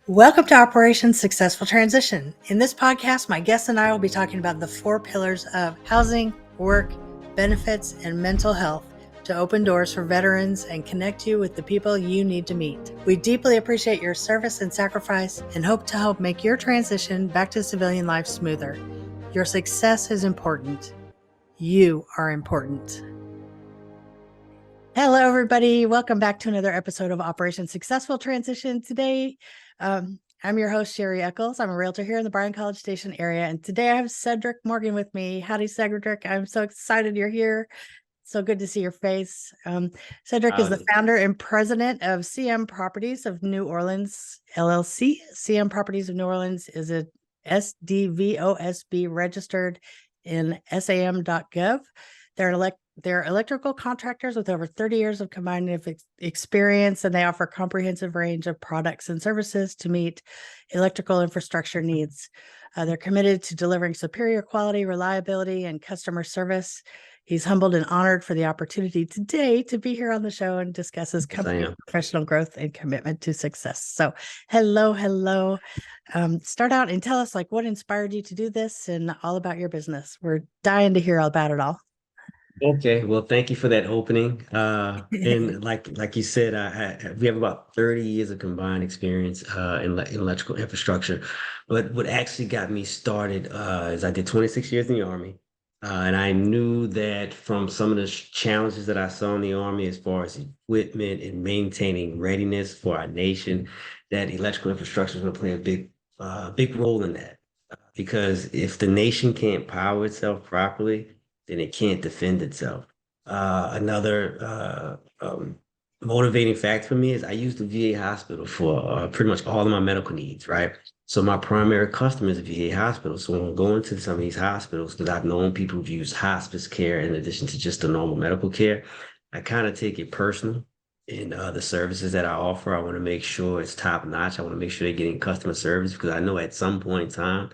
Welcome to Operation Successful Transition. In this podcast, my guests and I will be talking about the 4 pillars of housing, work, benefits, and mental health to open doors for veterans and connect you with the people you need to meet. We deeply appreciate your service and sacrifice and hope to help make your transition back to civilian life smoother. Your success is important. You are important. Hello, everybody. Welcome back to another episode of Operation Successful Transition. Today, I'm your host, Sherri Echols. I'm a realtor here in the Bryan College Station area. And today I have Cedric Morgan with me. Howdy, Cedric. I'm so excited you're here. So good to see your face. Cedric is the founder and president of CM Properties of New Orleans, LLC. CM Properties of New Orleans is a SDVOSB registered in SAM.gov. They're electrical contractors with over 30 years of combined experience, and they offer a comprehensive range of products and services to meet electrical infrastructure needs. They're committed to delivering superior quality, reliability, and customer service. He's humbled and honored for the opportunity today to be here on the show and discuss his company's professional growth and commitment to success. So hello. Start out and tell us what inspired you to do this and all about your business. We're dying to hear all about it all. Okay, well, thank you for that opening. And like you said, we have about 30 years of combined experience in electrical infrastructure. But what actually got me started is I did 26 years in the Army. And I knew that from some of the challenges that I saw in the Army as far as equipment and maintaining readiness for our nation, that electrical infrastructure is going to play a big role in that. Because if the nation can't power itself properly, then it can't defend itself. Another motivating factor for me is I use the VA hospital for pretty much all of my medical needs, right? So my primary customer is a VA hospital. So when I'm going to some of these hospitals, because I've known people who've used hospice care in addition to just the normal medical care, I kind of take it personal in the services that I offer. I want to make sure it's top notch. I want to make sure they're getting customer service because I know at some point in time,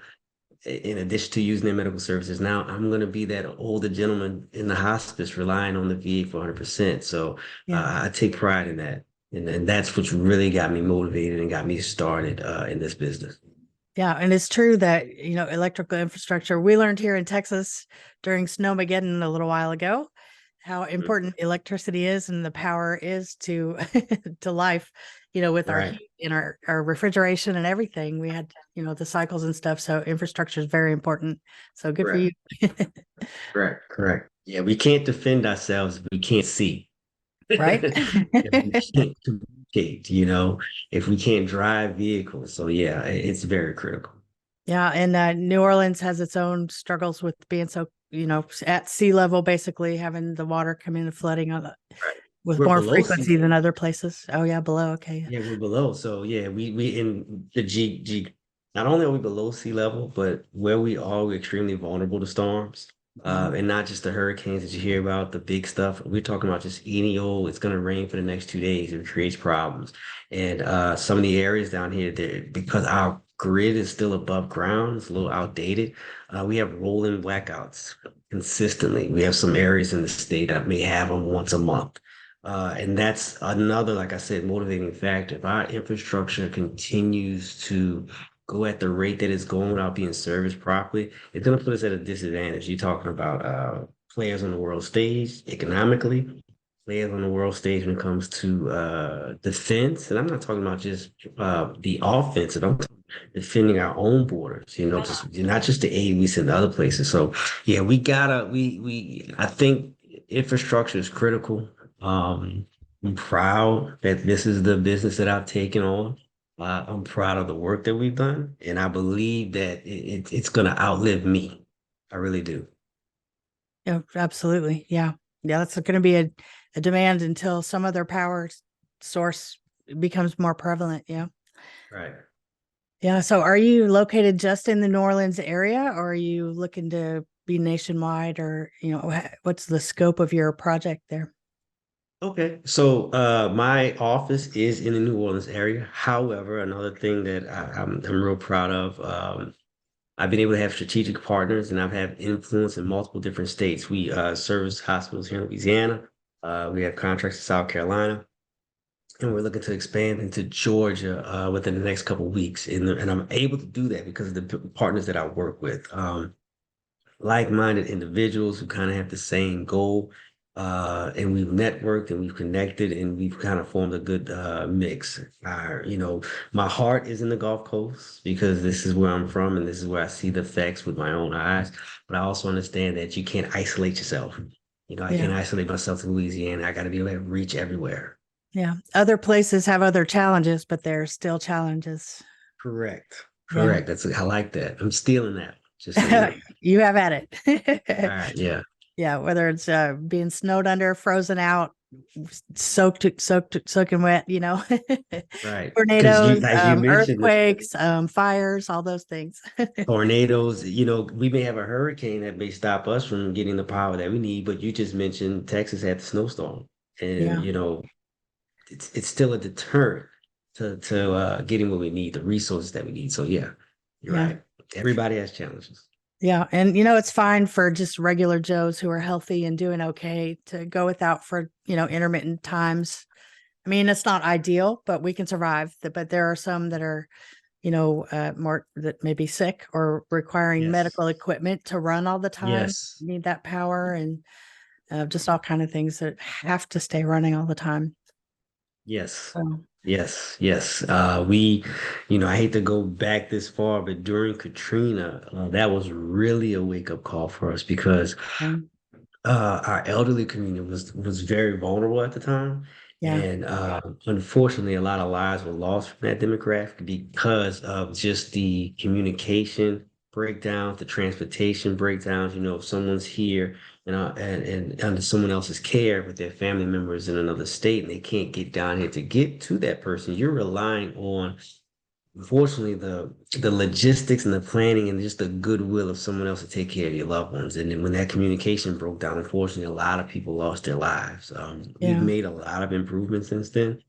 in addition to using their medical services, now I'm going to be that older gentleman in the hospice relying on the VA for 100%. So I take pride in that. And that's what's really got me motivated and got me started in this business. Yeah. And it's true that, electrical infrastructure, we learned here in Texas during Snowmageddon a little while ago, how important electricity is and the power is to to life, with our heat and our refrigeration and everything. We had, the cycles and stuff. So infrastructure is very important. So good for you. Correct. Yeah, we can't defend ourselves if we can't see. Right. If we can't communicate, if we can't drive vehicles. So yeah, it's very critical. Yeah. And New Orleans has its own struggles with being so, at sea level, basically having the water come in and flooding on the with more frequency than other places. Oh yeah, below. Okay. Yeah, we're below. So yeah, we in the G. Not only are we below sea level, but where we are, we're extremely vulnerable to storms. And not just the hurricanes that you hear about, the big stuff. We're talking about just any old, it's gonna rain for the next 2 days. It creates problems. And some of the areas down here, because our grid is still above ground, it's a little outdated. We have rolling blackouts consistently. We have some areas in the state that may have them once a month. And that's another, like I said, motivating factor. If our infrastructure continues to go at the rate that it's going without being serviced properly, it's going to put us at a disadvantage. You're talking about players on the world stage economically, players on the world stage when it comes to defense. And I'm not talking about just the offensive. I'm defending our own borders, just not just the aid we send to other places. So yeah, I think infrastructure is critical. I'm proud that this is the business that I've taken on. I'm proud of the work that we've done, and I believe that it's going to outlive me. I really do. Yeah, absolutely. Yeah. That's going to be a demand until some other power source becomes more prevalent. Yeah. Right. Yeah. So are you located just in the New Orleans area, or are you looking to be nationwide, or, what's the scope of your project there? Okay, so my office is in the New Orleans area. However, another thing that I'm real proud of, I've been able to have strategic partners and I've had influence in multiple different states. We service hospitals here in Louisiana. We have contracts in South Carolina. and we're looking to expand into Georgia within the next couple of weeks. And I'm able to do that because of the partners that I work with. Like-minded individuals who kind of have the same goal. And we've networked and we've connected and we've kind of formed a good mix. My heart is in the Gulf Coast because this is where I'm from and this is where I see the effects with my own eyes. But I also understand that you can't isolate yourself. I Yeah. can't isolate myself to Louisiana. I got to be able to reach everywhere. Yeah. Other places have other challenges, but they're still challenges. Correct. Yeah. Correct. I like that. I'm stealing that, just so you know. You have at All it. right. Yeah. Yeah, whether it's being snowed under, frozen out, soaking wet, Right. Because you, tornadoes, as you mentioned, earthquakes, fires, all those things. tornadoes, we may have a hurricane that may stop us from getting the power that we need, but you just mentioned Texas had the snowstorm. And, Yeah, it's still a deterrent to getting what we need, the resources that we need. So yeah, you're yeah, right. Everybody has challenges. yeah. And it's fine for just regular Joes who are healthy and doing okay to go without for intermittent times. I mean, it's not ideal, but we can survive. But there are some that are more that may be sick or requiring Yes. medical equipment to run all the time, Yes. need that power, and just all kind of things that have to stay running all the time. Yes. So, Yes, yes. I hate to go back this far, but during Katrina, that was really a wake-up call for us because yeah, our elderly community was very vulnerable at the time, yeah, and unfortunately, a lot of lives were lost from that demographic because of just the communication breakdowns, the transportation breakdowns. If someone's here and under someone else's care with their family members in another state, and they can't get down here to get to that person, you're relying on unfortunately the logistics and the planning and just the goodwill of someone else to take care of your loved ones. And then when that communication broke down, unfortunately, a lot of people lost their lives. We've yeah, made a lot of improvements since then.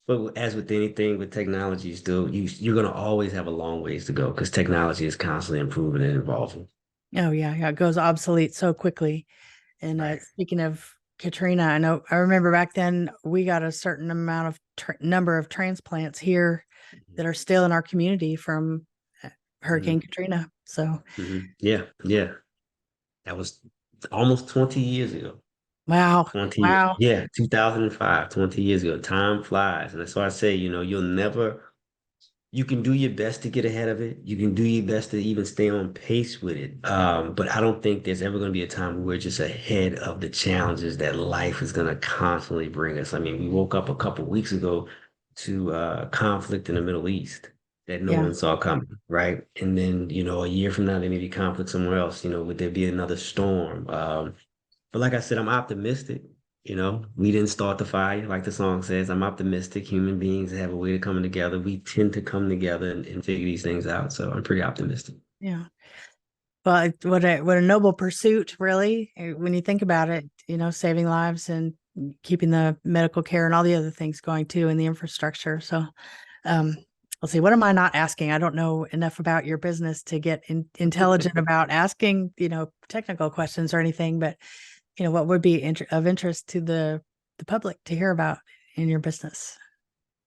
But as with anything with technology, still you're gonna always have a long ways to go because technology is constantly improving and evolving. oh yeah, yeah. It goes obsolete so quickly. And Right. speaking of Katrina, I remember back then we got a certain amount of number of transplants here that are still in our community from Hurricane Hmm. Katrina. So, Hmm. Yeah, yeah. That was almost 20 years ago. wow, 20, wow, yeah, 2005, 20 years ago. Time flies. And that's why I say, you can do your best to get ahead of it. You can do your best to even stay on pace with it. But I don't think there's ever going to be a time where we're just ahead of the challenges that life is going to constantly bring us. I mean, we woke up a couple weeks ago to conflict in the Middle East that no yeah, one saw coming, right? And then, a year from now, there may be conflict somewhere else. Would there be another storm? But like I said, I'm optimistic. We didn't start the fire, like the song says. I'm optimistic. Human beings have a way of coming together. We tend to come together and figure these things out. So I'm pretty optimistic. yeah. Well, what a noble pursuit, really, when you think about it. Saving lives and keeping the medical care and all the other things going too, and the infrastructure. So, um, let's see. What am I not asking? I don't know enough about your business to get intelligent about asking, technical questions or anything. But what would be of interest to the public to hear about in your business?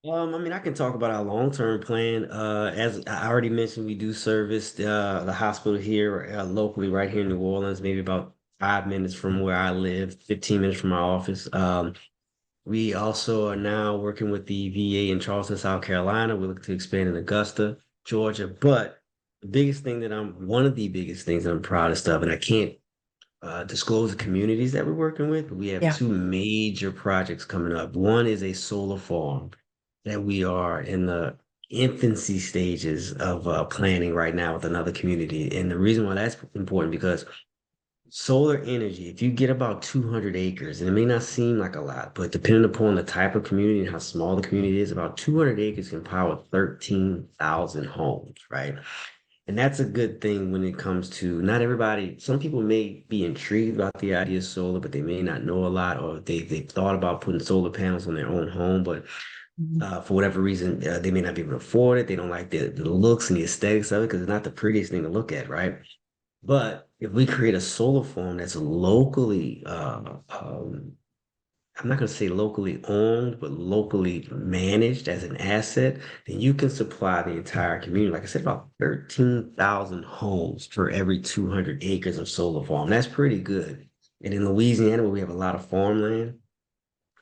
I mean, I can talk about our long-term plan. As I already mentioned, we do service the hospital here locally, right here in New Orleans, maybe about 5 minutes from where I live, 15 minutes from my office. We also are now working with the VA in Charleston, South Carolina. We're looking to expand in Augusta, Georgia. But one of the biggest things that I'm proudest of, and I can't disclose the communities that we're working with, but we have Yeah. two major projects coming up. One is a solar farm that we are in the infancy stages of planning right now with another community. And the reason why that's important because solar energy, if you get about 200 acres, and it may not seem like a lot, but depending upon the type of community and how small the community is, about 200 acres can power 13,000 homes, right? And that's a good thing when it comes to not everybody. Some people may be intrigued about the idea of solar, but they may not know a lot, or they've thought about putting solar panels on their own home, but Mhm. for whatever reason, they may not be able to afford it. They don't like the looks and the aesthetics of it because it's not the prettiest thing to look at, right? But if we create a solar farm that's locally I'm not going to say locally owned, but locally managed as an asset, then you can supply the entire community. Like I said, about 13,000 homes for every 200 acres of solar farm. That's pretty good. And in Louisiana, where we have a lot of farmland,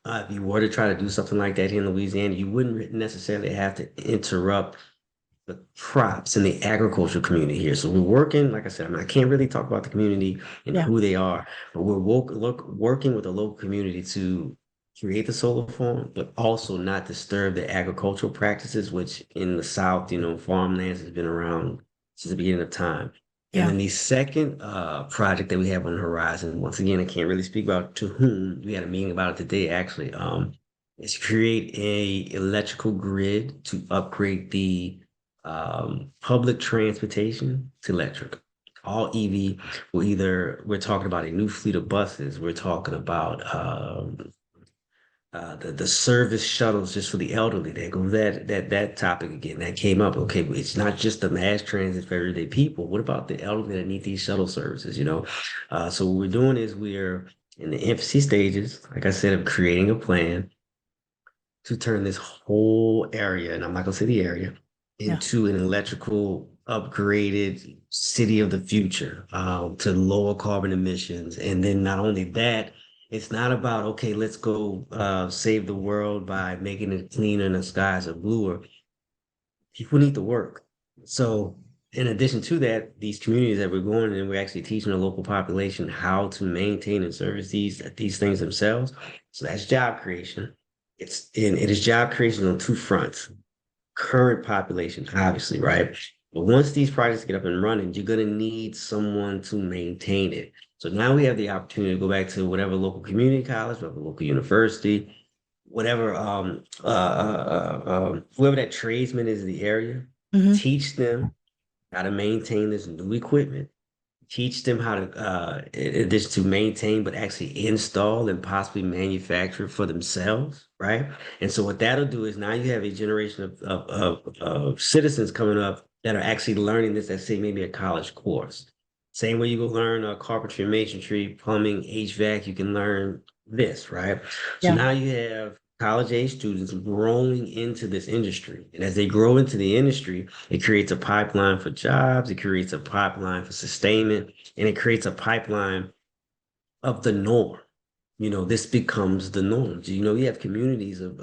if you were to try to do something like that here in Louisiana, you wouldn't necessarily have to interrupt the crops and the agricultural community here. So we're working, like I said, I can't really talk about the community and Yeah. who they are, but we're working with the local community to create the solar farm, but also not disturb the agricultural practices, which in the South, farmlands has been around since the beginning of time. And Yeah. then the second project that we have on the horizon, once again, I can't really speak about to whom. We had a meeting about it today, actually. Is create a electrical grid to upgrade the public transportation to electric. All EV. We're talking about a new fleet of buses. We're talking about the service shuttles just for the elderly. There goes that topic again. That came up. Okay, but it's not just the mass transit for everyday people. What about the elderly that need these shuttle services? So what we're doing is we're in the infancy stages, like I said, of creating a plan to turn this whole area, and I'm not gonna say the area, Yeah. into an electrical upgraded city of the future, to lower carbon emissions. And then not only that, it's not about, okay, let's go save the world by making it cleaner and the skies are bluer. People need to work. So in addition to that, these communities that we're going and we're actually teaching the local population how to maintain and service these things themselves. So that's job creation. It is job creation on two fronts. Current population, obviously, right? But once these projects get up and running, you're gonna need someone to maintain it. So now we have the opportunity to go back to whatever local community college, whatever local university, whatever whoever that tradesman is in the area, Hmm. teach them how to maintain this new equipment, teach them how to in addition to maintain but actually install and possibly manufacture for themselves, right? And so what that'll do is now you have a generation of citizens coming up that are actually learning this at, say, maybe a college course. Same way you go learn carpentry, masonry, plumbing, HVAC, you can learn this, right? So Yeah. now you have college age students growing into this industry, and as they grow into the industry, it creates a pipeline for jobs, it creates a pipeline for sustainment, and it creates a pipeline of the norm. This becomes the norm. You have communities of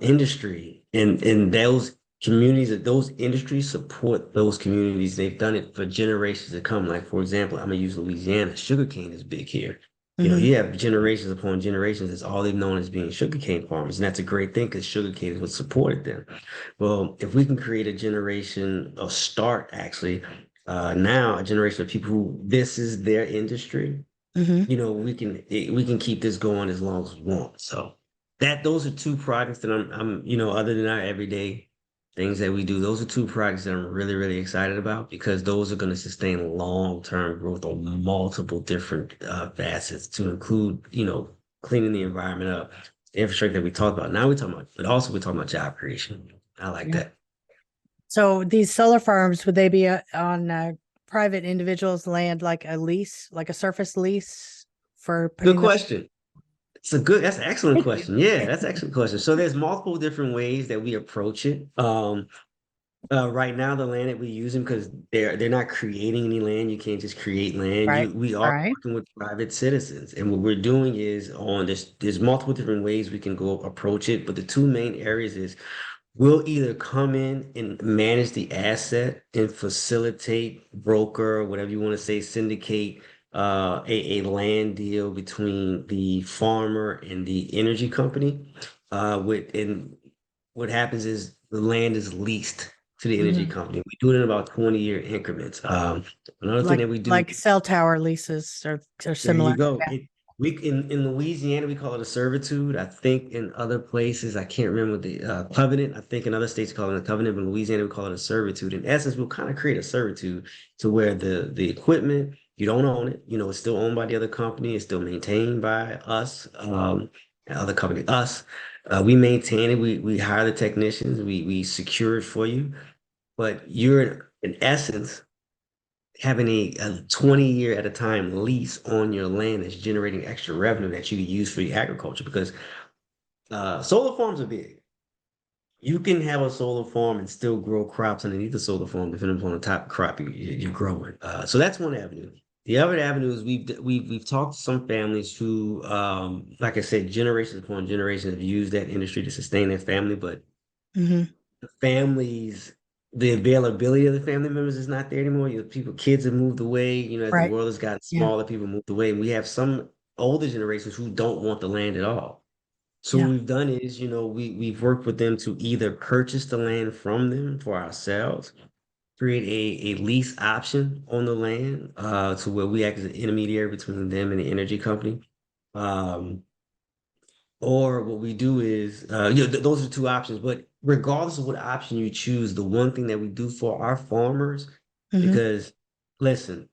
industry, and those communities, that those industries support those communities. They've done it for generations to come. Like, for example, I'm gonna use Louisiana. Sugarcane is big here. Hmm. You have generations upon generations. It's all they've known as being sugarcane farmers, and that's a great thing because sugarcane is what supported them. Well, if we can create a generation of start, actually, now a generation of people who this is their industry, Hmm. we can keep this going as long as we want. So those are two projects that other than our everyday things that we do, those are two projects that I'm really, really excited about because those are going to sustain long-term growth on multiple different facets to include, cleaning the environment up, the infrastructure that we talked about. Now we're talking about, but also we're talking about job creation. I like Yeah. that. So these solar farms, would they be on private individuals' land, like a lease, like a surface lease for Good putting the? question. That's an excellent Thank you. question. Yeah, that's an excellent question. So there's multiple different ways that we approach it. Right now, the land that we use them because they're not creating any land. You can't just create land. Right. We are Right. working with private citizens, and what we're doing is on this. There's multiple different ways we can go approach it, but the two main areas is we'll either come in and manage the asset and facilitate, broker, whatever you want to say, syndicate a land deal between the farmer and the energy company. And what happens is the land is leased to the energy Hmm. company. We do it in about 20-year increments. Another thing Like that we do, like cell tower leases or there similar. you go. Yeah. In Louisiana we call it a servitude. I think in other places I can't remember the covenant. I think in other states call it a covenant, but in Louisiana we call it a servitude. In essence, we'll kind of create a servitude to where the equipment you don't own it. It's still owned by the other company. It's still maintained by us. Other company, us. We maintain it. We hire the technicians. We secure it for you. But you're in essence having a 20-year at a time lease on your land that's generating extra revenue that you can use for your agriculture because solar farms are big. You can have a solar farm and still grow crops underneath the solar farm, depending upon the type of crop you're growing. So that's one avenue. The other avenue is we've talked to some families who, like I said, generations upon generations have used that industry to sustain their family, but Hmm. the families, the availability of the family members is not there anymore. Kids have moved away. As the Right. world has gotten Yeah. smaller, people moved away, and we have some older generations who don't want the land at all. So what Yeah. we've done is, we've worked with them to either purchase the land from them for ourselves, create a lease option on the land, to where we act as an intermediary between them and the energy company. Um, or what we do is, those are two options. But regardless of what option you choose, the one thing that we do for our farmers, Hmm. because listen,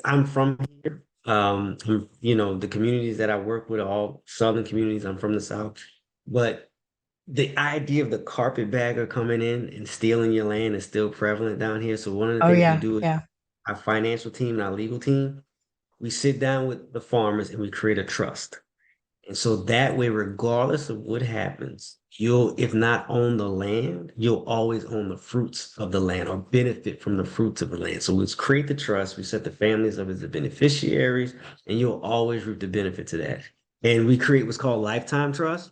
I'm from here. The communities that I work with are all southern communities. I'm from the South. But the idea of the carpetbagger coming in and stealing your land is still prevalent down here. So one of the Oh things we yeah. do is Yeah. our financial team and our legal team, we sit down with the farmers and we create a trust. And so that way, regardless of what happens, you'll, if not own the land, you'll always own the fruits of the land or benefit from the fruits of the land. So let's create the trust. We set the families up as the beneficiaries, and you'll always reap the benefits of that. And we create what's called lifetime trust.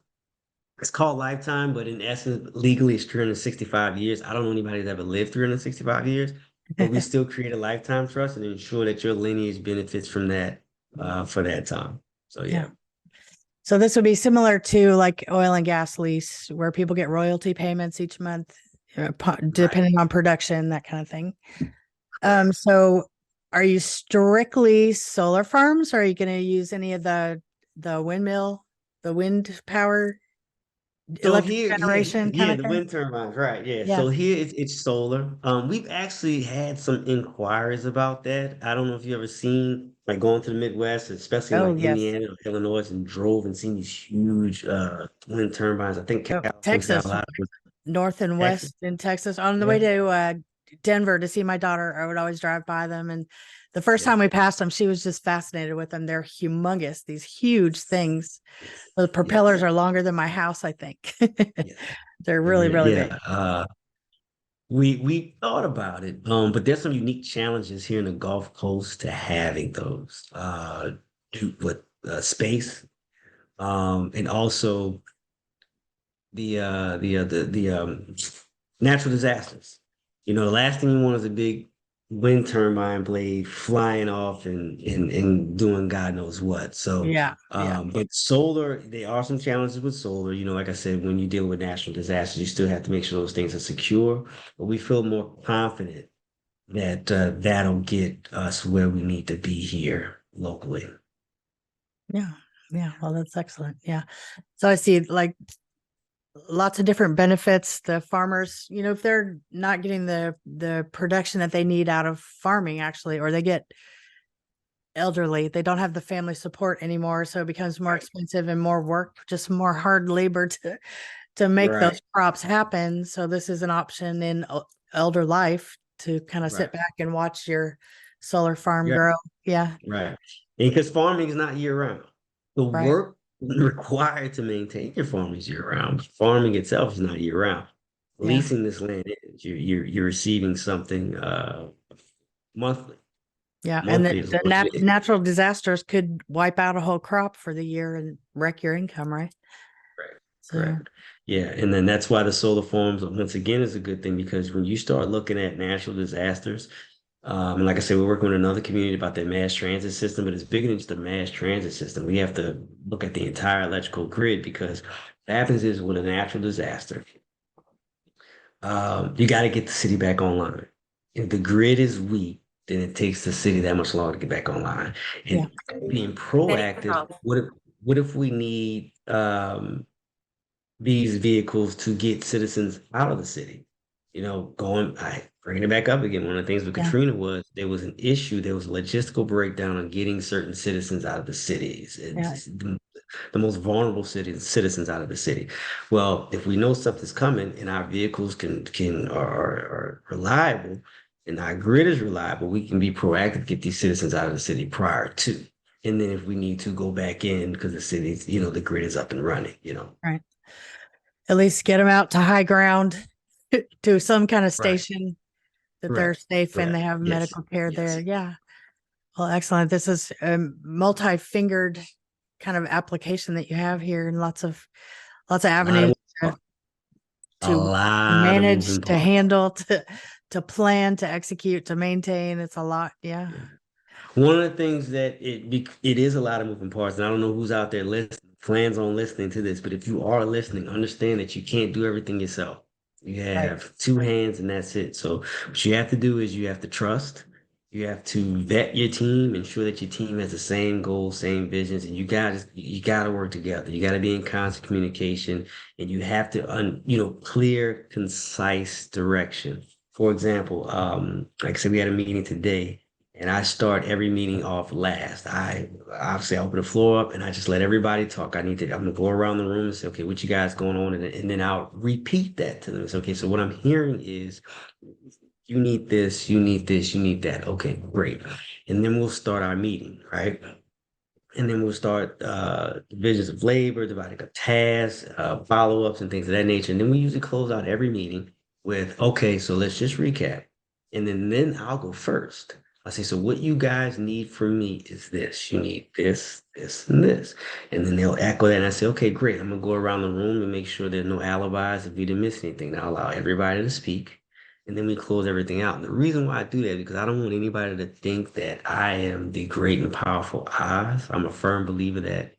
It's called lifetime, but in essence, legally, it's 365 years. I don't know anybody that's ever lived 365 years, but we still create a lifetime trust and ensure that your lineage benefits from that for that time. So yeah. Yeah. So this would be similar to like oil and gas lease, where people get royalty payments each month, Right. depending on production, that kind of thing. Correct. So are you strictly solar farms, or are you going to use any of the windmill, the wind power, So electric here, generation kind yeah, of the thing? wind turbines, right? Yeah. Yeah. So here it's solar. We've actually had some inquiries about that. I don't know if you ever seen like going to the Midwest, especially Oh like yes. Indiana or Illinois, and drove and seen these huge wind turbines. I think Oh, California's got a Texas, lot of north and Texas. west in Texas. On the way Yeah. to Denver to see my daughter, I would always drive by them. And the first Yeah. time we passed them, she was just fascinated with them. They're humongous, these huge things. Yes. The propellers Yes. are longer than my house, I think. Yes. They're really, And really big. yeah, we thought about it, but there's some unique challenges here in the Gulf Coast to having those, with space, and also the natural disasters. The last thing you want is a big wind turbine blade flying off and doing God knows what. So, Yeah. Yeah. but solar, there are some challenges with solar. Like I said, when you deal with natural disasters, you still have to make sure those things are secure. But we feel more confident that that'll get us where we need to be here locally. Yeah. Yeah. Well, that's excellent. Yeah. So I see like lots of different benefits. The farmers, if they're not getting the production that they need out of farming, actually, or they get elderly, they don't have the family support anymore, so it becomes more Right. expensive and more work, just more hard labor to make Right. those crops happen. So this is an option in elder life to kind of sit Right. back and watch your solar farm Yeah. grow. Yeah. Right. And because farming is not year round. The Right. work required to maintain your farm is year round. Farming itself is not year round. Yeah. Leasing this land is you're receiving something monthly. Yeah. And Monthly is natural disasters could wipe out a whole crop for the year and wreck your income, right? correct. So Correct. Yeah. And then that's why the solar farms, once again, is a good thing because when you start looking at natural disasters, and like I said, we're working with another community about their mass transit system, but it's bigger than just the mass transit system. We have to look at the entire electrical grid because what happens is with a natural disaster, you got to get the city back online. If the grid is weak, then it takes the city that much longer to get back online. yeah. And being proactive, what if we need these vehicles to get citizens out of the city? Bringing it back up again. One of the things with Yeah. Katrina was there was an issue, there was a logistical breakdown on getting certain citizens out of the cities. Yeah. It's the most vulnerable citizens out of the city. Well, if we know stuff is coming and our vehicles are reliable, And our grid is reliable. We can be proactive, get these citizens out of the city prior to. And then if we need to go back in because the city's, the grid is up and running. Right. At least get them out to high ground to some kind of Right. station that they're Correct. safe and they Correct. have Yes. medical care there. Yes. Yeah. Well, excellent. This is a multi-fingered kind of application that you have here, and lots of A lot of avenues to, a to lot of manage, moving to parts. handle, to plan, to execute, to maintain. It's a lot. Yeah. Yeah. One of the things that it is a lot of moving parts, and I don't know who's out there listening, plans on listening to this, but if you are listening, understand that you can't do everything yourself. You Right. have two hands and that's it. So what you have to do is you have to trust, you have to vet your team, ensure that your team has the same goals, same visions, and you gotta work together. You gotta be in constant communication, and you have to clear, concise direction. For example, like I said, we had a meeting today and I start every meeting off last. I obviously open the floor up and I just let everybody talk. I'm gonna go around the room and say, okay, what you guys going on? And then I'll repeat that to them. It's okay. So what I'm hearing is you need this, you need this, you need that. Okay, great. And then we'll start our meeting, right? And then we'll start divisions of labor, dividing up tasks, follow-ups, and things of that nature. And then we usually close out every meeting with, okay, so let's just recap. And then I'll go first. I say, so what you guys need from me is this. You need this, this, and this. And then they'll echo that. And I say, okay, great. I'm gonna go around the room and make sure there's no alibis if we didn't miss anything. Now allow everybody to speak. And then we close everything out. And the reason why I do that is because I don't want anybody to think that I am the great and powerful I. I'm a firm believer that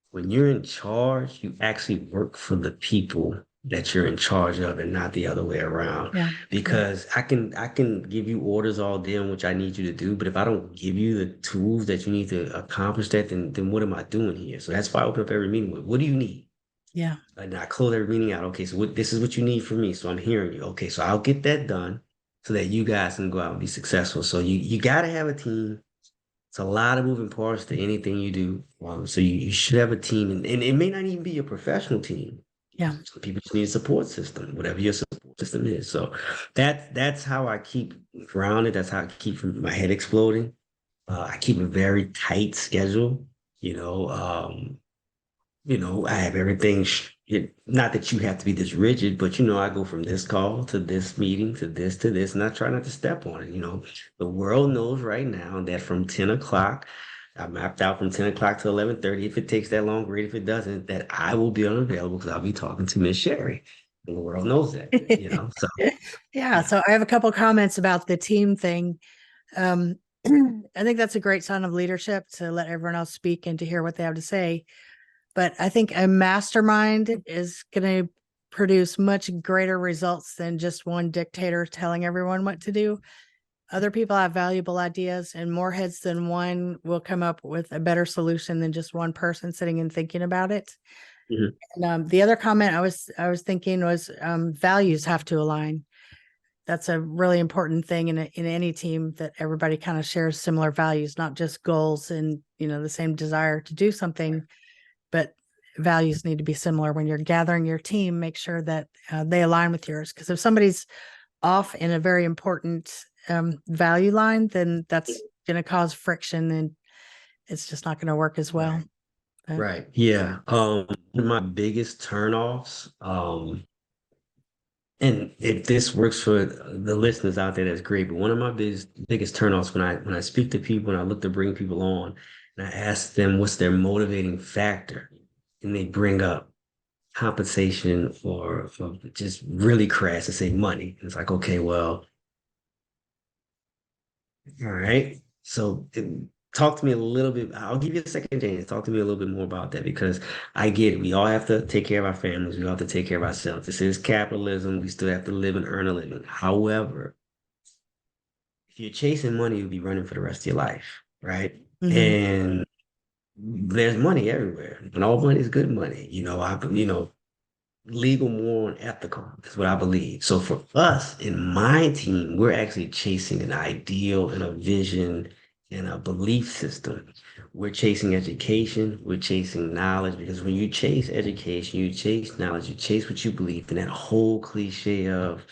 when you're in charge, you actually work for the people that you're in charge of and not the other way around. Yeah. Yeah. Because I can give you orders all day on which I need you to do, but if I don't give you the tools that you need to accomplish that, then what am I doing here? So that's why I open up every meeting with, what do you need? Yeah. And I close every meeting out. Okay, so this is what you need from me. So I'm hearing you. Okay, so I'll get that done so that you guys can go out and be successful. So you got to have a team. It's a lot of moving parts to anything you do. So you should have a team, and it may not even be a professional team. Yeah. Some people just need a support system, whatever your support system is. So that's how I keep grounded. That's how I keep from my head exploding. I keep a very tight schedule. You know, I have everything. Not that you have to be this rigid, but I go from this call to this meeting to this, and I try not to step on it. The world knows right now that from 10 o'clock, I mapped out from 10 o'clock to 11:30. If it takes that long, great. If it doesn't, that I will be unavailable because I'll be talking to Miss Sherri. And the world knows that. So Yeah. yeah. So I have a couple comments about the team thing. I think that's a great sign of leadership to let everyone else speak and to hear what they have to say. But I think a mastermind is going to produce much greater results than just one dictator telling everyone what to do. Other people have valuable ideas, and more heads than one will come up with a better solution than just one person sitting and thinking about it. Mhm. And the other comment I was thinking was values have to align. That's a really important thing in any team, that everybody kind of shares similar values, not just goals and the same desire to do something, but values need to be similar. When you're gathering your team, make sure that they align with yours, because if somebody's off in a very important value line, then that's going to cause friction, and it's just not going to work as well. Right. But Right. Yeah. One of my biggest turnoffs, and if this works for the listeners out there, that's great. But one of my biggest turnoffs when I speak to people and I look to bring people on and I ask them what's their motivating factor, and they bring up compensation or just really crass to say money. And it's like, okay, well, all right. So talk to me a little bit. I'll give you a second chance. Talk to me a little bit more about that because I get it. We all have to take care of our families. We all have to take care of ourselves. This is capitalism. We still have to live and earn a living. However, if you're chasing money, you'll be running for the rest of your life, right? mhm. And there's money everywhere, and all money is good money. Legal, moral, and ethical is what I believe. So for us in my team, we're actually chasing an ideal and a vision and a belief system. We're chasing education, we're chasing knowledge, because when you chase education, you chase knowledge, you chase what you believe, and that whole cliche of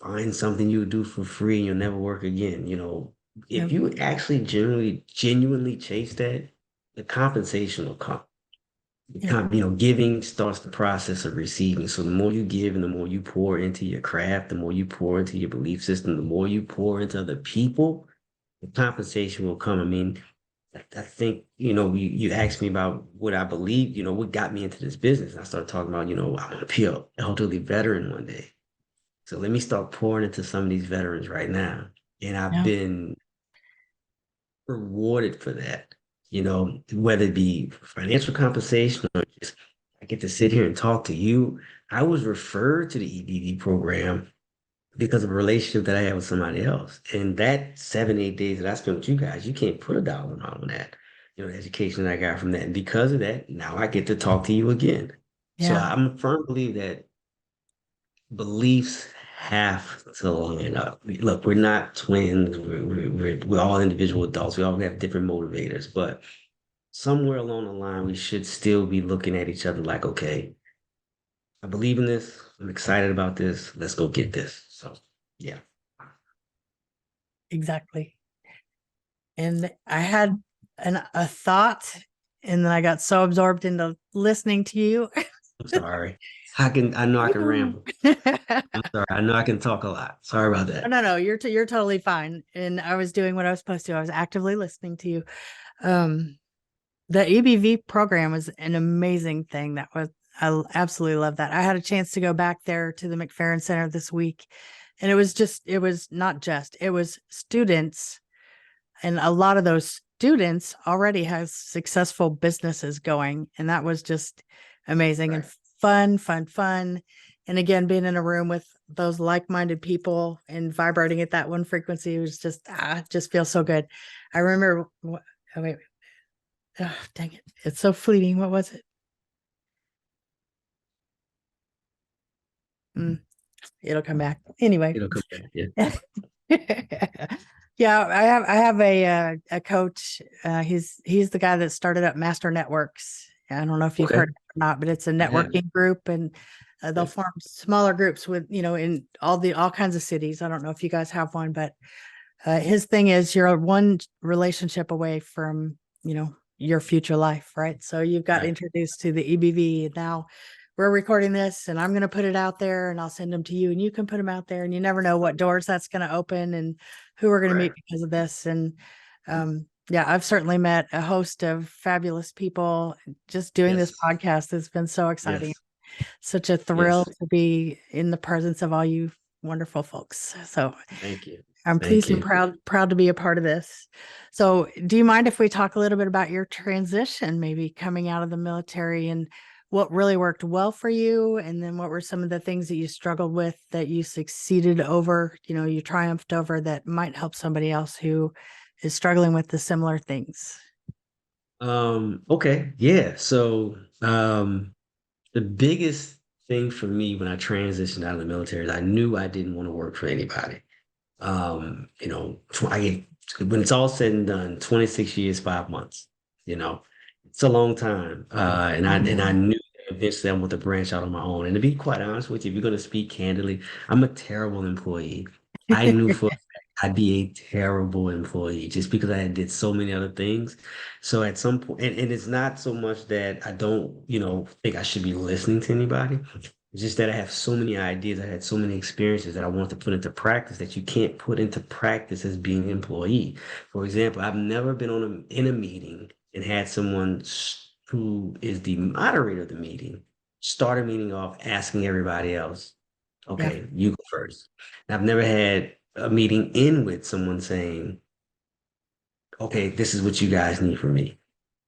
find something you do for free and you'll never work again. If Yep. you actually genuinely chase that, the compensation will come. Yep. Giving starts the process of receiving. So the more you give and the more you pour into your craft, the more you pour into your belief system, the more you pour into other people, the compensation will come. I mean, I think, you asked me about what I believe, what got me into this business. I started talking about, I want to be an elderly veteran one day. So let me start pouring into some of these veterans right now. And I've Yep. been rewarded for that, whether it be financial compensation or just I get to sit here and talk to you. I was referred to the EBV program because of a relationship that I had with somebody else. And that 7, 8 days that I spent with you guys, you can't put a dollar amount on that. The education that I got from that. And because of that, now I get to talk to you again. So Yeah. I'm a firm believer that beliefs have to line up. Look, we're not twins. We're all individual adults. We all have different motivators, but somewhere along the line, we should still be looking at each other like, okay, I believe in this. I'm excited about this. Let's go get this. So, yeah. Exactly. And I had a thought, and then I got so absorbed into listening to you. I'm sorry. I know I can ramble. I'm sorry. I know I can talk a lot. Sorry about that. No, you're totally fine. And I was doing what I was supposed to. I was actively listening to you. Um, the EBV program was an amazing thing. I absolutely love that. I had a chance to go back there to the McFerrin Center this week, and it was not just, it was students, and a lot of those students already have successful businesses going, and that was just amazing and Right. fun. And again, being in a room with those like-minded people and vibrating at that one frequency was just feels so good. I remember, oh, wait, oh, dang it, it's so fleeting. What was it? Mm, it'll come back anyway. It'll come back. Yeah. Yeah, I have a coach. He's the guy that started up Master Networks. I don't know if you've Okay. heard of it or not, but it's a I have it. networking group, and they'll Okay. form smaller groups with, in all kinds of cities. I don't know if you guys have one, but his thing is you're one relationship away from, your future life, right? So you've got Right. introduced to the EBV, and now we're recording this, and I'm going to put it out there, and I'll send them to you, and you can put them out there, and you never know what doors that's going to open and who we're going to meet Correct. because of this. And yeah, I've certainly met a host of fabulous people. Just doing this Yes. podcast has been so exciting. Yes. Such a thrill Yes. to be in the presence of all you wonderful folks. So Thank you. I'm Thank pleased and you. proud to be a part of this. So, do you mind if we talk a little bit about your transition, maybe coming out of the military, and what really worked well for you, and then what were some of the things that you struggled with that you succeeded over, you triumphed over, that might help somebody else who is struggling with the similar things? Okay. Yeah. So, the biggest thing for me when I transitioned out of the military is I knew I didn't want to work for anybody. I get when it's all said and done, 26 years, 5 months, you know, it's a long time. And I knew that eventually I want to branch out on my own. And to be quite honest with you, if you're going to speak candidly, I'm a terrible employee. I knew for a fact I'd be a terrible employee just because I did so many other things. So at some point, and it's not so much that I don't, think I should be listening to anybody. It's just that I have so many ideas. I had so many experiences that I want to put into practice that you can't put into practice as being an employee. For example, I've never been in a meeting and had someone who is the moderator of the meeting start a meeting off asking everybody else, Yeah. okay, you go first. And I've never had a meeting end with someone saying, okay, this is what you guys need from me.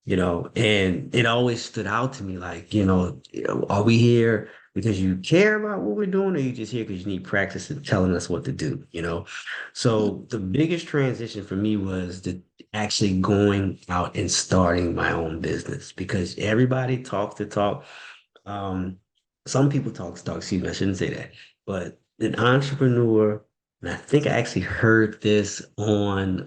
And it always stood out to me like, are we here because you care about what we're doing, or you just here because you need practice and telling us what to do? So the biggest transition for me was actually going out and starting my own business because everybody talks the talk. Um, some people talk the talk, excuse me, I shouldn't say that, but an entrepreneur, and I think I actually heard this on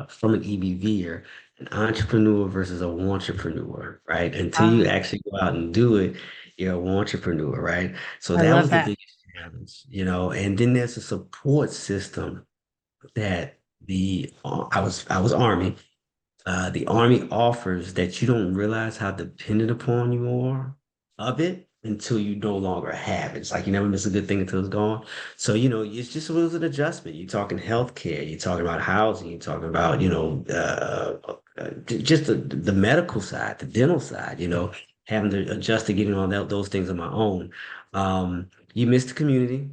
from an EBVer, an entrepreneur versus a entrepreneur, right? Until you Ah, actually go out and do it, you're a entrepreneur, right? So I that love was the that. big. happens, and then there's a support system that I was Army. The Army offers that you don't realize how dependent upon you are of it until you no longer have it. It's like you never miss a good thing until it's gone. So, it was an adjustment. You're talking healthcare, you're talking about housing, you're talking about, just the medical side, the dental side, having to adjust to getting all those things on my own. You miss the community.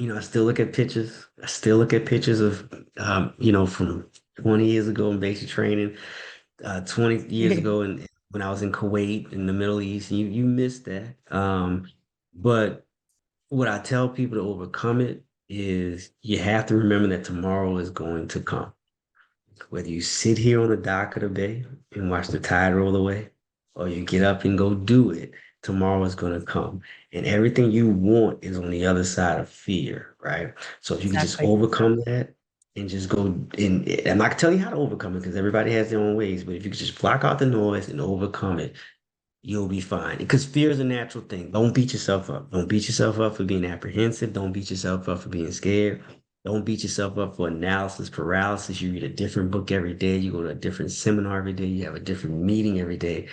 I still look at pictures. I still look at pictures of, from 20 years ago in basic training, 20 years ago, and when I was in Kuwait in the Middle East. You miss that. But what I tell people to overcome it is you have to remember that tomorrow is going to come. Whether you sit here on the dock of the bay and watch the tide roll away, or you get up and go do it, tomorrow is going to come. And everything you want is on the other side of fear, right? So if you can just Exactly. overcome that and just go in, I'm not telling you how to overcome it because everybody has their own ways, but if you could just block out the noise and overcome it, you'll be fine. Because fear is a natural thing. Don't beat yourself up. Don't beat yourself up for being apprehensive. Don't beat yourself up for being scared. Don't beat yourself up for analysis paralysis. You read a different book every day. You go to a different seminar every day. You have a different meeting every day.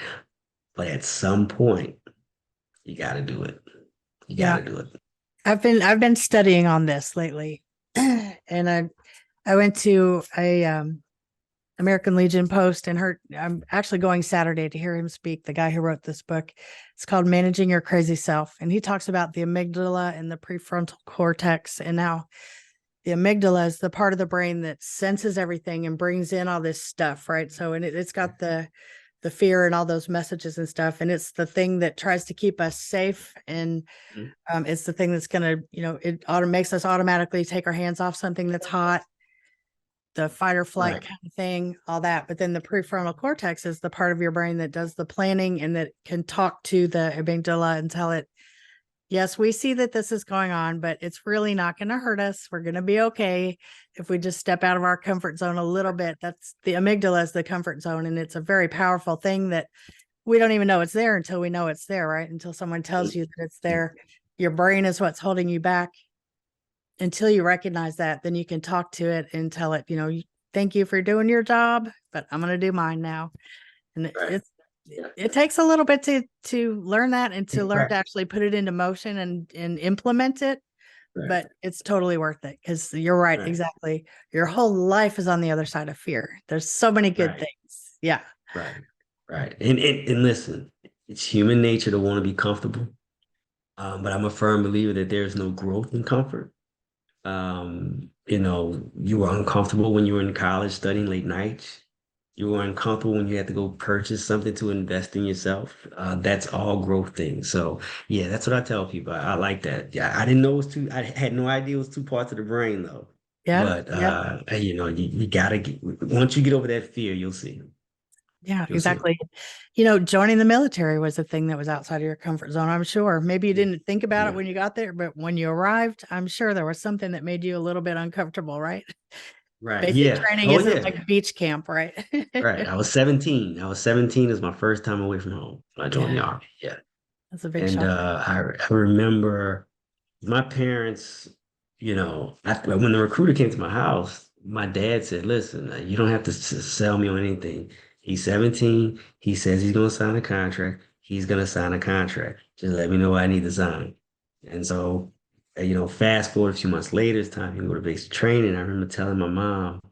But at some point, you got to do it. You got Yeah. to do it. I've been studying on this lately. And I went to a American Legion post and I'm actually going Saturday to hear him speak, the guy who wrote this book. It's called Managing Your Crazy Self. And he talks about the amygdala and the prefrontal cortex, and how the amygdala is the part of the brain that senses everything and brings in all this stuff, right? So, and it's got the fear and all those messages and stuff. And it's the thing that tries to keep us safe. And it's the thing that's going to, it makes us automatically take our hands off something that's hot, the fight or flight Right. kind of thing, all that. But then the prefrontal cortex is the part of your brain that does the planning and that can talk to the amygdala and tell it, yes, we see that this is going on, but it's really not going to hurt us. We're going to be okay if we just step out of our comfort zone a little bit. That's the amygdala is the comfort zone. And it's a very powerful thing that we don't even know it's there until we know it's there, right? Until someone tells you that it's there. Your brain is what's holding you back. Until you recognize that, then you can talk to it and tell it, thank you for doing your job, but I'm going to do mine now. And Right. it takes a little bit to learn that and to learn Right. to actually put it into motion and implement it. Right. But it's totally worth it because you're right. Right. Exactly. Your whole life is on the other side of fear. There's so many good Right. things. Yeah. Right. Right. And listen, it's human nature to want to be comfortable. But I'm a firm believer that there's no growth in comfort. You were uncomfortable when you were in college studying late nights. You were uncomfortable when you had to go purchase something to invest in yourself. That's all growth things. So yeah, that's what I tell people. I like that. Yeah, I didn't know it was two. I had no idea it was two parts of the brain though. Yeah. But Yeah. you gotta get once you get over that fear, you'll see. Yeah, You'll see. exactly. Joining the military was a thing that was outside of your comfort zone. I'm sure. Maybe you didn't think about it Yeah. when you got there, but when you arrived, I'm sure there was something that made you a little bit uncomfortable, right? Right. Basic Yeah. training Oh isn't yeah. like beach camp, right? Right. I was 17. I was 17 is my first time away from home when I joined Yeah, the army. Yeah. that's a big And shock. I remember my parents, when the recruiter came to my house, my dad said, listen, you don't have to sell me on anything. He's 17. He says he's going to sign a contract. He's going to sign a contract. Just let me know what I need to sign. And so, fast forward a few months later, it's time to go to basic training. I remember telling my mom,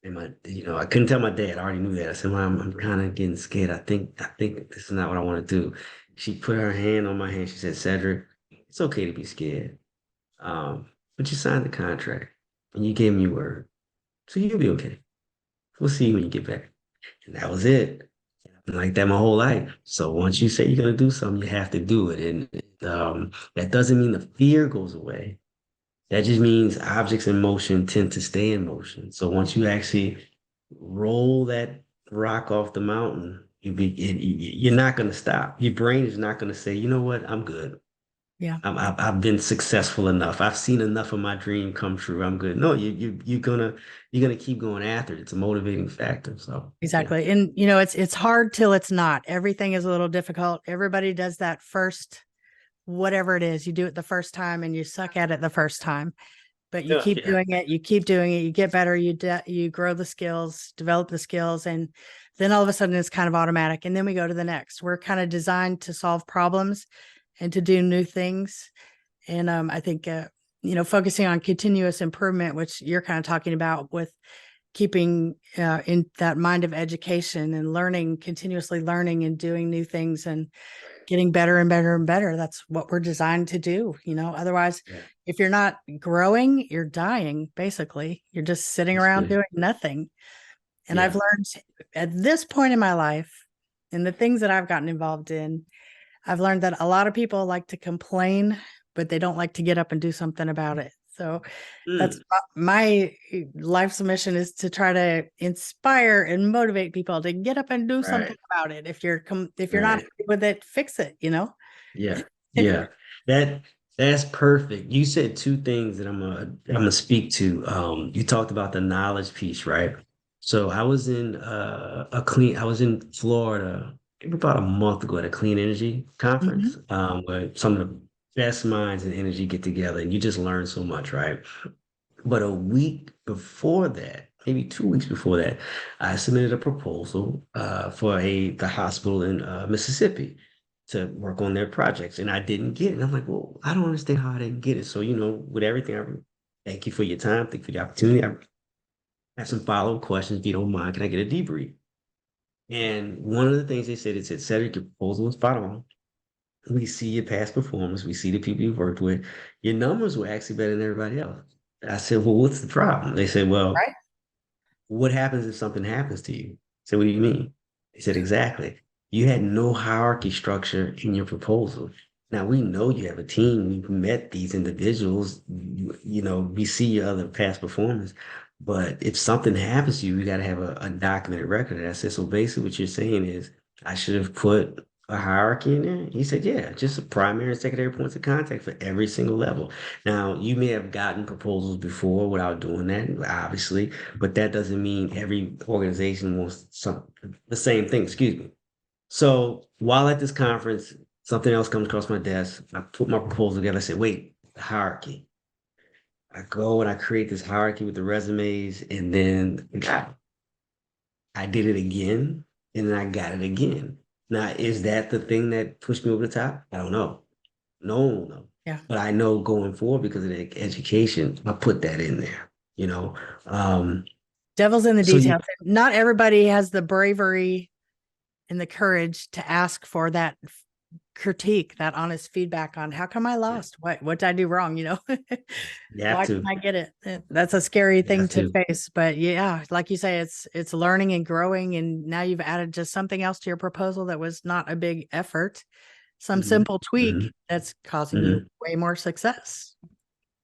and I couldn't tell my dad. I already knew that. I said, Mom, I'm kind of getting scared. I think this is not what I want to do. She put her hand on my hand. She said, Cedric, it's okay to be scared. But you signed the contract and you gave me your word. So you'll be okay. We'll see you when you get back. And that was it. I've been like that my whole life. So once you say you're gonna do something, you have to do it. And that doesn't mean the fear goes away. That just means objects in motion tend to stay in motion. So once you actually roll that rock off the mountain, you're not going to stop. Your brain is not going to say, you know what, I'm good. Yeah, I've been successful enough. I've seen enough of my dream come true. I'm good. No, you're gonna keep going after it. It's a motivating factor. So yeah, exactly. And it's hard till it's not. Everything is a little difficult. Everybody does that first whatever it is. You do it the first time and you suck at it the first time, but you Yeah, keep yeah, doing it, you keep doing it, you get better, you grow the skills, develop the skills, and then all of a sudden it's kind of automatic. And then we go to the next. We're kind of designed to solve problems and to do new things. And I think, focusing on continuous improvement, which you're kind of talking about with keeping in that mind of education and learning, continuously learning and doing new things and getting better and better and better. That's what we're designed to do. Otherwise, yeah. if you're not growing, you're dying. Basically, you're just sitting around Basically, doing nothing. And I've yeah, learned at this point in my life and the things that I've gotten involved in, I've learned that a lot of people like to complain, but they don't like to get up and do something about it. So that's mm, my life's mission, is to try to inspire and motivate people to get up and do something right, about it. If you're not right. happy with it, fix it. Yeah, yeah. That that's perfect. You said two things that I'm gonna speak to. You talked about the knowledge piece, right? So I was in Florida maybe about a month ago at a clean energy conference, Mhm. where some of the best minds in energy get together and you just learn so much, right? But a week before that, maybe 2 weeks before that, I submitted a proposal for the hospital in Mississippi to work on their projects, and I didn't get it. And I'm like, well, I don't understand how I didn't get it. So, with everything, thank you for your time, thank you for the opportunity. I have some follow-up questions if you don't mind. Can I get a debrief? And one of the things they said, Cedric, your proposal was spot on. We see your past performance. We see the people you've worked with. Your numbers were actually better than everybody else. I said, well, what's the problem? They said, well, Right. what happens if something happens to you? I said, what do you mean? He said, exactly. You had no hierarchy structure in your proposal. Now we know you have a team. We've met these individuals. We see your other past performance. But if something happens to you, you got to have a documented record of that. I said, so basically what you're saying is I should have put a hierarchy in there. He said, yeah, just a primary and secondary points of contact for every single level. Now, you may have gotten proposals before without doing that, obviously, but that doesn't mean every organization wants the same thing. Excuse me. So while at this conference, something else comes across my desk. I put my proposal together. I said, wait, the hierarchy. I go and I create this hierarchy with the resumes, and then I did it again, and then I got it again. Now, is that the thing that pushed me over the top? I don't know. No, no. Yeah. But I know going forward because of the education, I put that in there, you know. Um, Devil's in the so you details. Not everybody has the bravery and the courage to ask for that critique, that honest feedback on how come I lost? What did I do wrong? you have Why can to. I get it? That's a scary You thing have to to. face. But yeah, like you say, it's learning and growing. And now you've added just something else to your proposal that was not a big effort, some Hmm. simple tweak Hmm. that's causing you Hmm. way more success.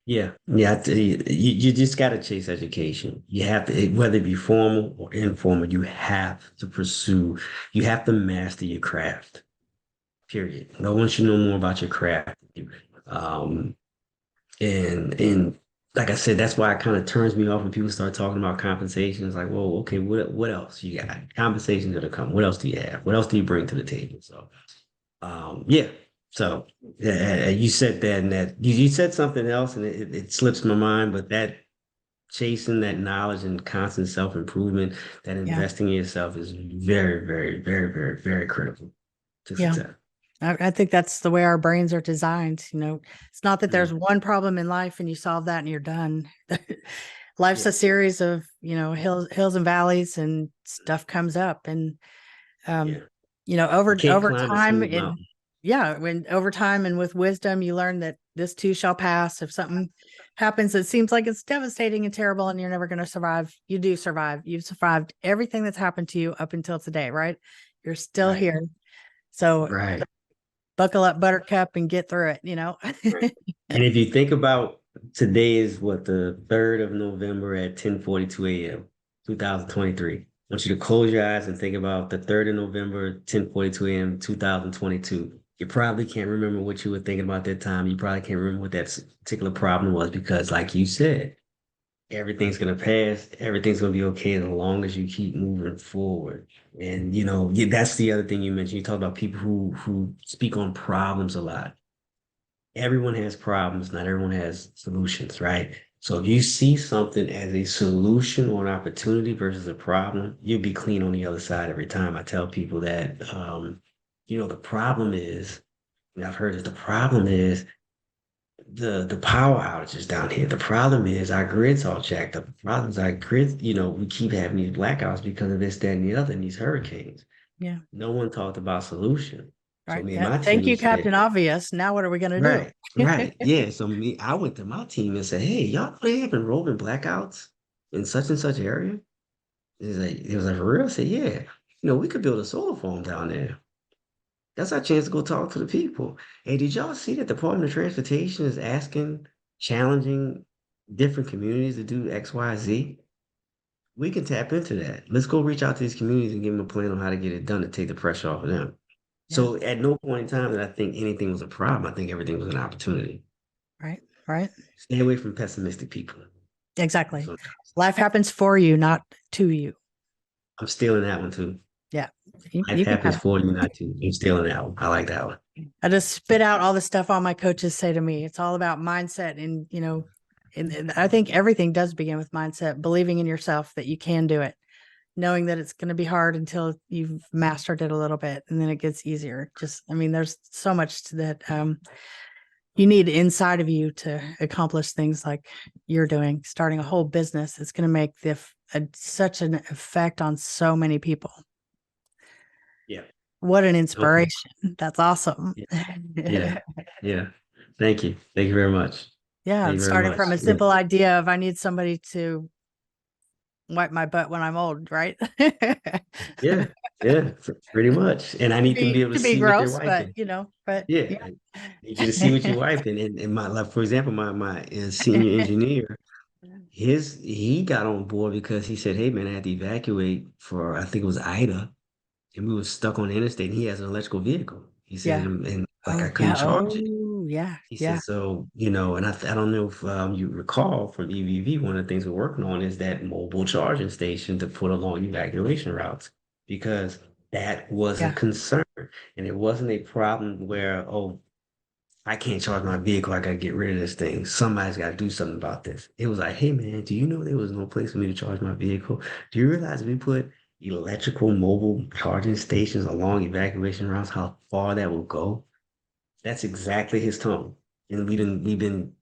Yeah. Yeah. I tell you, you just got to chase education. You have to, whether it be formal or informal, you have to pursue, you have to master your craft, period. No one should know more about your craft. Um, and like I said, that's why it kind of turns me off when people start talking about compensation. It's like, whoa, okay, what else you got? Compensation's gonna come. What else do you have? What else do you bring to the table? So, yeah. So you said that, and that you said something else, and it slips my mind. But that chasing that knowledge and constant self improvement, that Yeah. investing in yourself is very, very, very, very, very critical to Yeah. success. I think that's the way our brains are designed. It's not that there's Mm, one problem in life and you solve that and you're done. Life's yeah, a series of, hills and valleys, and stuff comes up. And yeah. um, You over can't over climb a time, smooth mountain. when over time and with wisdom, you learn that this too shall pass. If something happens that seems like it's devastating and terrible and you're never going to survive, you do survive. You've survived everything that's happened to you up until today, right? You're still Right, here. So right. buckle up, buttercup, and get through it. Right. And if you think about today is what, the 3rd of November at 10:42 a.m., 2023. I want you to close your eyes and think about the 3rd of November, 10:42 a.m., 2022. You probably can't remember what you were thinking about that time. You probably can't remember what that particular problem was because, like you said, everything's gonna pass. Everything's gonna be okay as long as you keep moving forward. And that's the other thing you mentioned. You talk about people who speak on problems a lot. everyone has problems, not everyone has solutions, right? So if you see something as a solution or an opportunity versus a problem, you'll be clean on the other side every time. I tell people that, the problem is, and I've heard that the problem is the power outages down here. The problem is our grid's all jacked up. The problem is our grid, we keep having these blackouts because of this, that, and the other, and these hurricanes. Yeah. No one talked about solution. So Right. me and Yeah. my Thank team you, said, Captain Obvious. Now what are we gonna do? right, right, yeah. So I went to my team and said, hey, y'all know they having rolling blackouts in such and such area? It was like, for real? I said, yeah. We could build a solar farm down there. That's our chance to go talk to the people. Hey, did y'all see that the Department of Transportation is asking, challenging different communities to do X, Y, Z? We can tap into that. Let's go reach out to these communities and give them a plan on how to get it done to take the pressure off of them. Yeah. So at no point in time did I think anything was a problem. I think everything was an opportunity. Right. Right. Stay away from pessimistic people. Exactly. So Life happens for you, not to you. I'm stealing that one too. Yeah. Life You can happens have for you, not to. I'm stealing that one. I like that one. it. I just spit out all the stuff all my coaches say to me. It's all about mindset. And, and I think everything does begin with mindset, believing in yourself that you can do it, knowing that it's going to be hard until you've mastered it a little bit. And then it gets easier. There's so much that you need inside of you to accomplish things like you're doing. Starting a whole business, it's going to make such an effect on so many people. Yeah. What an Okay. inspiration. That's awesome. Yeah. Yeah. Yeah. Thank you. Thank you very much. Thank Yeah, you very starting much. from a Yeah. simple idea of I need somebody wipe my butt when I'm old, right? Yeah. Yeah. Pretty much. And I need to be able to To be see what they're gross, but wiping. yeah. Yeah. I need you to see what you're wiping. And my, like, for example, my senior engineer, he got on board because he said, hey, man, I had to evacuate for, I think it was Ida, and we were stuck on the interstate, and he has an electrical vehicle. He said, Yeah. and like I Oh, couldn't yeah. charge it. Oh, yeah. He Yeah. said, so, and I don't know if you recall from EVV, one of the things we're working on is that mobile charging station to put along evacuation routes because that was a Yeah. concern. And it wasn't a problem where, oh, I can't charge my vehicle. I got to get rid of this thing. Somebody's got to do something about this. It was like, hey, man, do you know there was no place for me to charge my vehicle? Do you realize we put electrical mobile charging stations along evacuation routes, how far that will go? That's exactly his tone. And we've been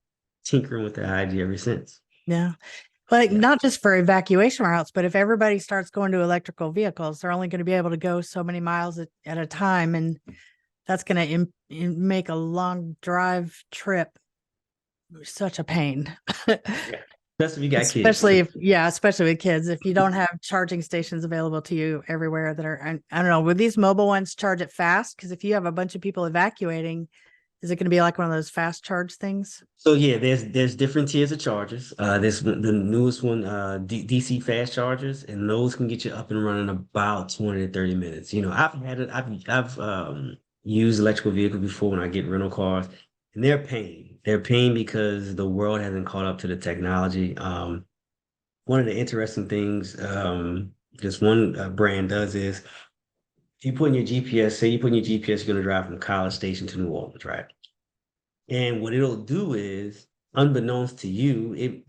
tinkering with the idea ever since. Yeah. Like Yeah. not just for evacuation routes, but if everybody starts going to electrical vehicles, they're only going to be able to go so many miles at a time. And that's going to make a long drive trip such a pain. Yeah. Especially if you got kids. Especially with kids. If you don't have charging stations available to you everywhere that are, I don't know, would these mobile ones charge it fast? Because if you have a bunch of people evacuating, is it going to be like one of those fast charge things? So yeah, there's different tiers of chargers. The newest one, DC fast chargers, and those can get you up and running about 20 to 30 minutes. I've had it, I've used electrical vehicles before when I get rental cars, and they're pain. They're pain because the world hasn't caught up to the technology. One of the interesting things this one brand does is if you put in your GPS, say you put in your GPS, you're going to drive from College Station to New Orleans, right? And what it'll do is, unbeknownst to you,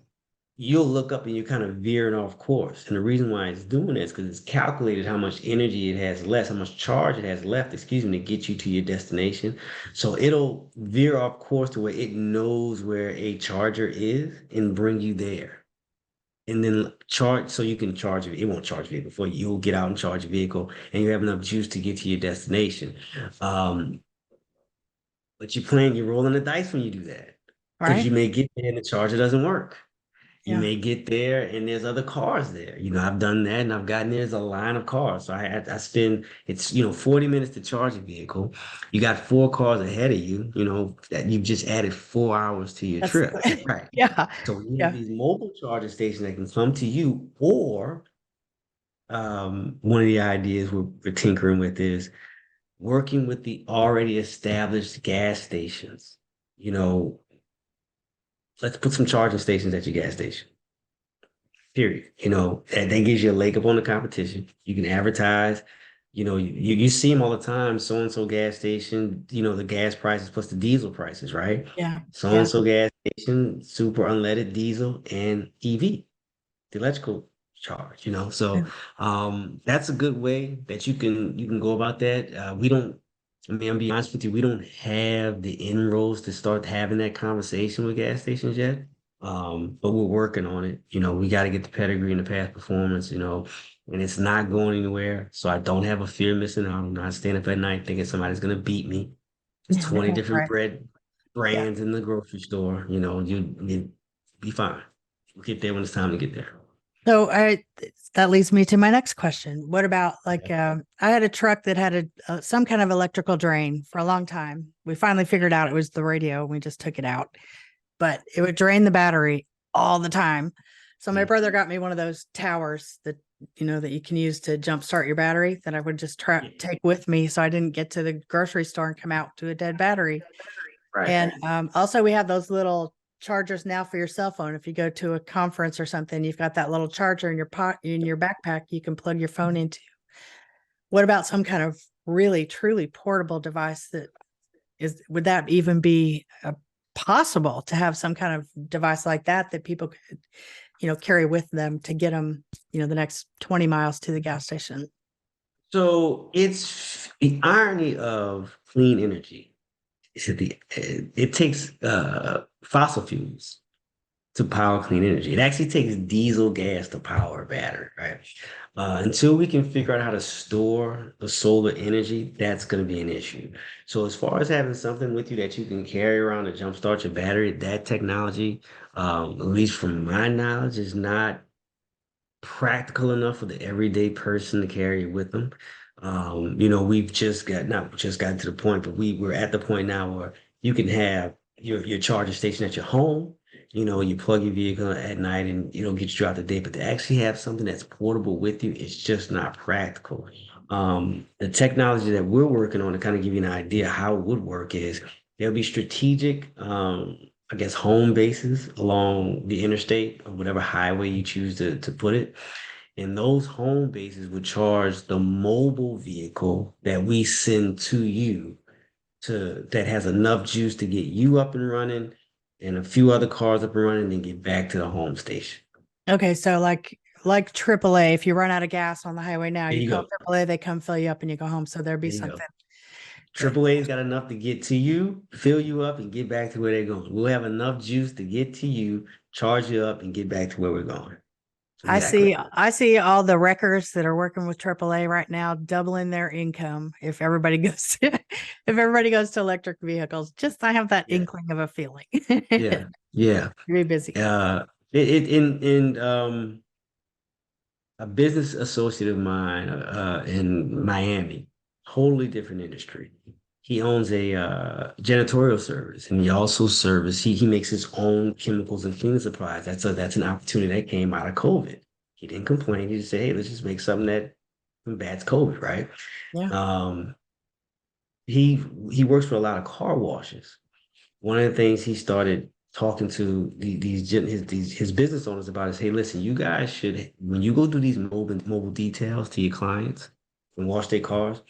you'll look up and you're kind of veering off course. And the reason why it's doing this because it's calculated how much energy it has left, how much charge it has left, excuse me, to get you to your destination. So it'll veer off course to where it knows where a charger is and bring you there. And then charge so you can charge it. It won't charge vehicle for you. You'll get out and charge a vehicle and you have enough juice to get to your destination. Um, but you're rolling the dice when you do that because Right? you may get there and the charger doesn't work. You Yeah. may get there and there's other cars there. I've done that and I've gotten there's a line of cars. So I spend it's 40 minutes to charge a vehicle. You got four cars ahead of you, that you've just added 4 hours to your That's trip. Right. yeah. So you have Yeah. these mobile charging stations that can come to you, or one of the ideas we're tinkering with is working with the already established gas stations. You know, let's put some charging stations at your gas station. Period. And that gives you a leg up on the competition. You can advertise. You see them all the time, so and so gas station, the gas prices plus the diesel prices, right? Yeah. So and Yeah. so gas station, super unleaded diesel and EV, the electrical charge, so that's a good way that you can go about that. We don't I mean, I'll be honest with you, we don't have the inroads to start having that conversation with gas stations yet. But we're working on it. We got to get the pedigree and the past performance, and it's not going anywhere. So I don't have a fear of missing out. I'm not staying up at night thinking somebody's gonna beat me. There's 20 different Right. bread Yeah. brands in the grocery store, you be fine. We'll get there when it's time to get there. So that leads me to my next question. What about like Okay. I had a truck that had some kind of electrical drain for a long time. We finally figured out it was the radio and we just took it out, but it would drain the battery all the time. So my brother got me one of those towers that that you can use to jumpstart your battery that I would just Yeah. take with me so I didn't get to the grocery store and come out to a dead battery. Right. And also, we have those little chargers now for your cell phone. If you go to a conference or something, you've got that little charger in your backpack you can plug your phone into. What about some kind of really truly portable device would that even be possible to have some kind of device like that people could carry with them to get them the next 20 miles to the gas station? So it's the irony of clean energy. It takes fossil fuels to power clean energy. It actually takes diesel gas to power a battery, right? Until we can figure out how to store the solar energy, that's going to be an issue. So as far as having something with you that you can carry around to jumpstart your battery, that technology, at least from my knowledge, is not practical enough for the everyday person to carry with them. We've just got not just gotten to the point, but we're at the point now where you can have your charger station at your home. You plug your vehicle at night and get you throughout the day. But to actually have something that's portable with you, it's just not practical. The technology that we're working on to kind of give you an idea how it would work is there'll be strategic I guess home bases along the interstate or whatever highway you choose to put it. And those home bases would charge the mobile vehicle that we send to you that has enough juice to get you up and running and a few other cars up and running and get back to the home station. Okay, so like AAA, if you run out of gas on the highway now, There you you call go. AAA, they come fill you up and you go home. So there'd be There you go. something that AAA's got enough to get to you, fill you up, and get back to where they're going. We'll have enough juice to get to you, charge you up, and get back to where we're going. So exactly. I see all the wreckers that are working with AAA right now doubling their income if everybody goes to, if everybody goes to electric vehicles. Just I have that Yeah. inkling of a feeling. Yeah. Yeah. Be busy. In a business associate of mine in Miami, totally different industry. He owns a janitorial service, and he also he makes his own chemicals and cleaning supplies. That's an opportunity that came out of COVID. He didn't complain. He just said, "Hey, let's just make something that combats COVID," right? Yeah. Um, he works for a lot of car washes. One of the things he started talking to his business owners about is, hey, listen, you guys should when you go do these mobile details to your clients and wash their cars,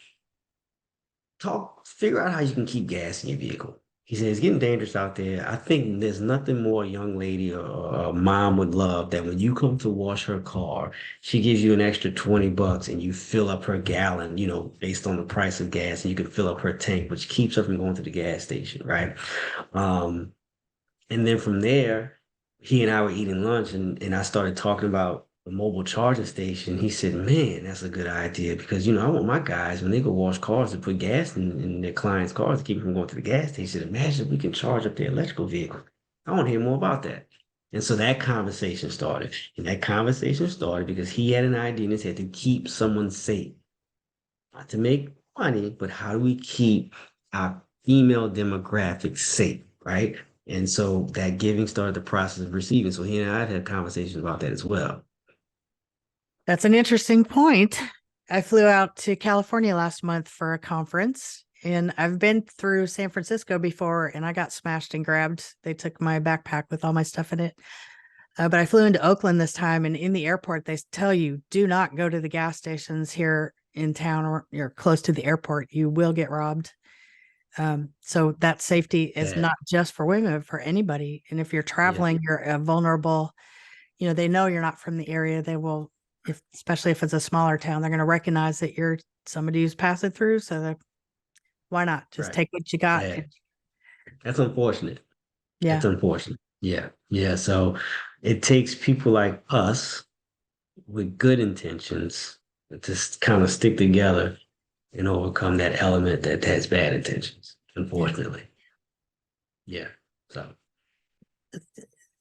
figure out how you can keep gas in your vehicle. He said it's getting dangerous out there. I think there's nothing more a young lady or a mom would love that when you come to wash her car, she gives you an extra $20 and you fill up her gallon, based on the price of gas, and you can fill up her tank, which keeps her from going to the gas station, right? Um, and then from there, he and I were eating lunch and I started talking about the mobile charging station. He said, man, that's a good idea because, I want my guys, when they go wash cars, to put gas in their clients' cars to keep them from going to the gas station. Imagine if we can charge up their electrical vehicle. I want to hear more about that. And so that conversation started. And that conversation started because he had an idea in his head to keep someone safe, not to make money, but how do we keep our female demographic safe, right? And so that giving started the process of receiving. So he and I have had conversations about that as well. That's an interesting point. I flew out to California last month for a conference, and I've been through San Francisco before, and I got smashed and grabbed. They took my backpack with all my stuff in it. But I flew into Oakland this time, and in the airport, they tell you, do not go to the gas stations here in town or you're close to the airport, you will get robbed. So that safety is Yeah, not just for women, but for anybody. And if you're yeah, traveling, you're vulnerable. They know you're not from the area. They will, especially if it's a smaller town, they're going to recognize that you're somebody who's passing through. So why not just right. take what you got? Yeah, that's unfortunate. That's Yeah. unfortunate. Yeah, yeah. So it takes people like us with good intentions to kind of stick together and overcome that element that has bad intentions, Yeah. unfortunately. Yeah. So,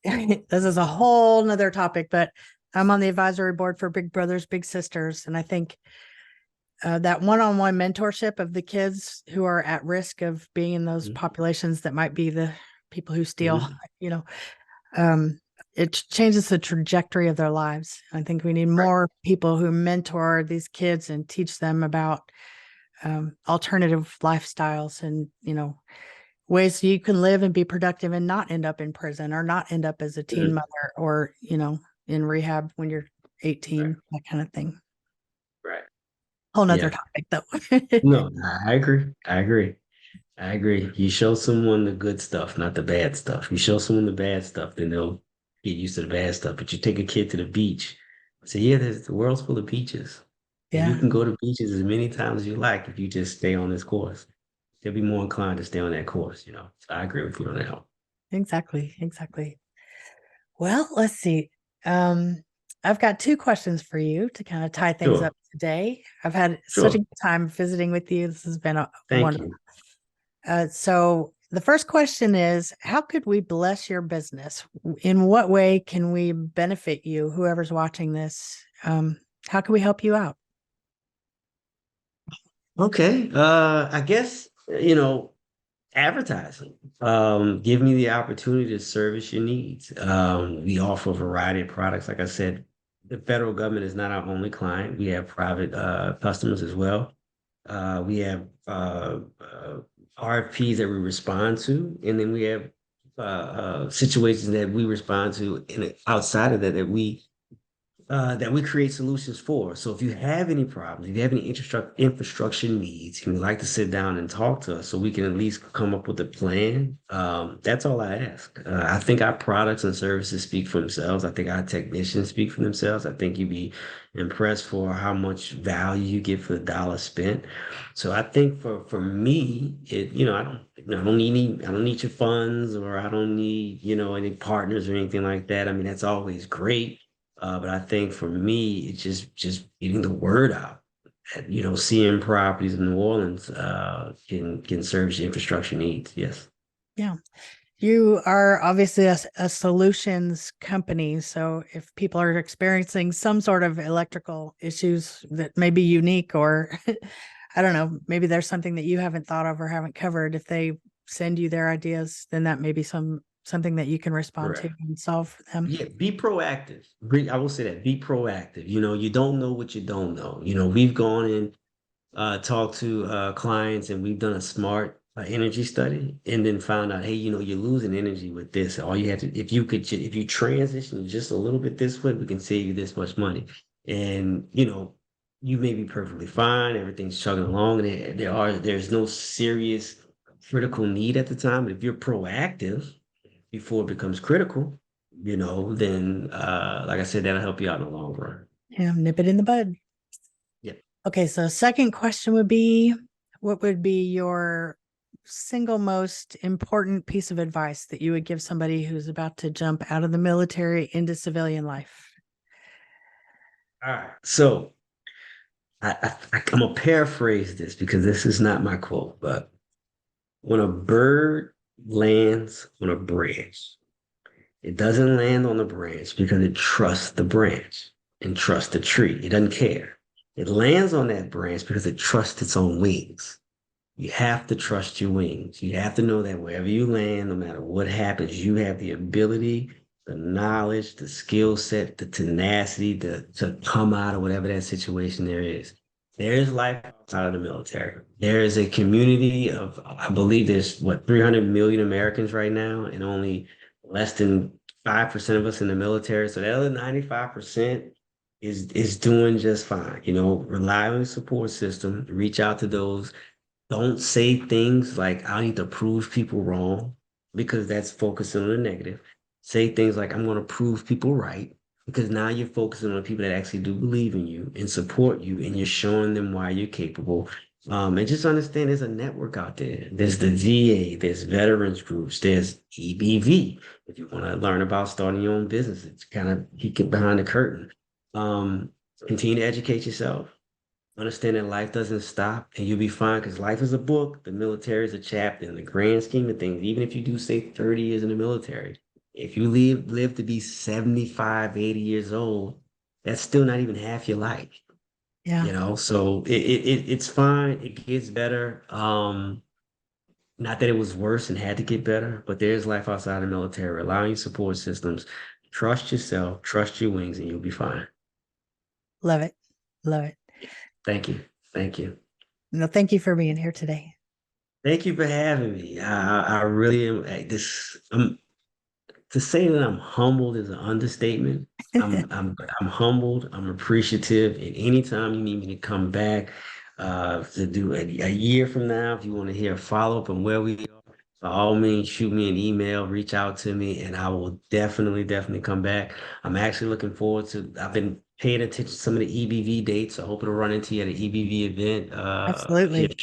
This is a whole nother topic, but I'm on the advisory board for Big Brothers, Big Sisters. And I think that one-on-one mentorship of the kids who are at risk of being in those mhm, populations that might be the people who steal, mhm, you know, it changes the trajectory of their lives. I think we need right. more people who mentor these kids and teach them about alternative lifestyles and, ways you can live and be productive and not end up in prison or not end up as a teen Mhm, mother or, in rehab when you're right. 18, that kind of thing. Right. Whole nother Yeah. topic though. No, I agree. I agree. I agree. You show someone the good stuff, not the bad stuff. You show someone the bad stuff, then they'll get used to the bad stuff. But you take a kid to the beach, say, yeah, the world's full of beaches. And you Yeah, can go to beaches as many times as you like if you just stay on this course. They'll be more inclined to stay on that course. So I agree with you on that one. exactly. Exactly. Well, let's see. Um, I've got two questions for you to kind of tie things Sure, up today. I've had such a sure. good time visiting with you. This has been a Thank wonderful. you. So the first question is, how could we bless your business? In what way can we benefit you, whoever's watching this? How can we help you out? Okay. I guess, advertising. Give me the opportunity to service your needs. We offer a variety of products. Like I said, the federal government is not our only client. We have private customers as well. We have RFPs that we respond to, and then we have situations that we respond to outside of that we create solutions for. So if you have any problems, if you have any infrastructure needs, and you'd like to sit down and talk to us so we can at least come up with a plan, that's all I ask. I think our products and services speak for themselves. I think our technicians speak for themselves. I think you'd be impressed for how much value you get for the dollar spent. So I think for me, I don't need your funds, or I don't need, any partners or anything like that. I mean, that's always great. But I think for me, it's just getting the word out. That, seeing properties in New Orleans can service your infrastructure needs. Yes. Yeah. You are obviously a solutions company. So if people are experiencing some sort of electrical issues that may be unique, or I don't know, maybe there's something that you haven't thought of or haven't covered, if they send you their ideas, then that may be something that you can respond to Correct. and solve for them. Yeah, be proactive. I will say that. Be proactive. You don't know what you don't know. We've gone and talked to clients, and we've done a smart energy study, and then found out, hey, you're losing energy with this. All you have to, if you transition just a little bit this way, we can save you this much money. And you may be perfectly fine. Everything's chugging along, and there's no serious critical need at the time. But if you're proactive before it becomes critical, then like I said, that'll help you out in the long run. Yeah, nip it in the bud. Yeah. Okay, so second question would be, what would be your single most important piece of advice that you would give somebody who's about to jump out of the military into civilian life? All right. So I'm gonna paraphrase this because this is not my quote, but when a bird lands on a branch, it doesn't land on the branch because it trusts the branch and trusts the tree. It doesn't care. It lands on that branch because it trusts its own wings. You have to trust your wings. You have to know that wherever you land, no matter what happens, you have the ability, the knowledge, the skill set, the tenacity to come out of whatever that situation there is. There is life outside of the military. There is a community of, I believe there's 300 million Americans right now, and only less than 5% of us in the military. So that other 95% is doing just fine. You know, rely on the support system, reach out to those. Don't say things like I need to prove people wrong because that's focusing on the negative. Say things like I'm going to prove people right because now you're focusing on people that actually do believe in you and support you and you're showing them why you're capable. And just understand there's a network out there. There's the VA, there's veterans groups, there's EBV. If you want to learn about starting your own business, it's kind of peeking behind the curtain. Um, Continue to educate yourself. Understand that life doesn't stop and you'll be fine because life is a book, the military is a chapter. In the grand scheme of things, even if you do say 30 years in the military, if you live to be 75, 80 years old, that's still not even half your life, Yeah. you know? So it's fine. It gets better. Not that it was worse and had to get better, but there's life outside the military. Rely on your support systems. Trust yourself, trust your wings, and you'll be fine. Love it. Love it. Thank you. Thank you. No, thank you for being here today. Thank you for having me. I really am to say that I'm humbled is an understatement. I'm humbled. I'm appreciative. And anytime you need me to come back to do a year from now, if you want to hear a follow-up on where we are, by all means, shoot me an email, reach out to me, and I will definitely come back. I'm actually looking forward to. I've been paying attention to some of the EBV dates. I hope to run into you at an EBV event here. Absolutely.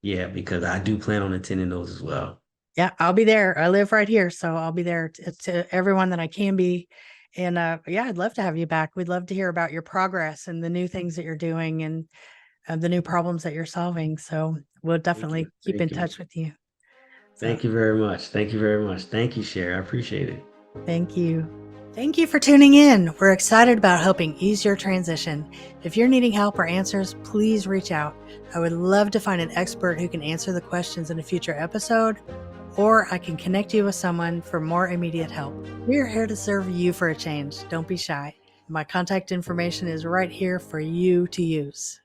Yeah, because I do plan on attending those as well. Yeah, I'll be there. I live right here, so I'll be there to everyone that I can be. And yeah, I'd love to have you back. We'd love to hear about your progress and the new things that you're doing and the new problems that you're solving. So we'll Thank you. definitely keep in Thank you. touch with you. So Thank you very much. Thank you very much. Thank you, Sherri. I appreciate it. thank you. Thank you for tuning in. We're excited about helping ease your transition. If you're needing help or answers, please reach out. I would love to find an expert who can answer the questions in a future episode, or I can connect you with someone for more immediate help. We're here to serve you for a change. Don't be shy. My contact information is right here for you to use.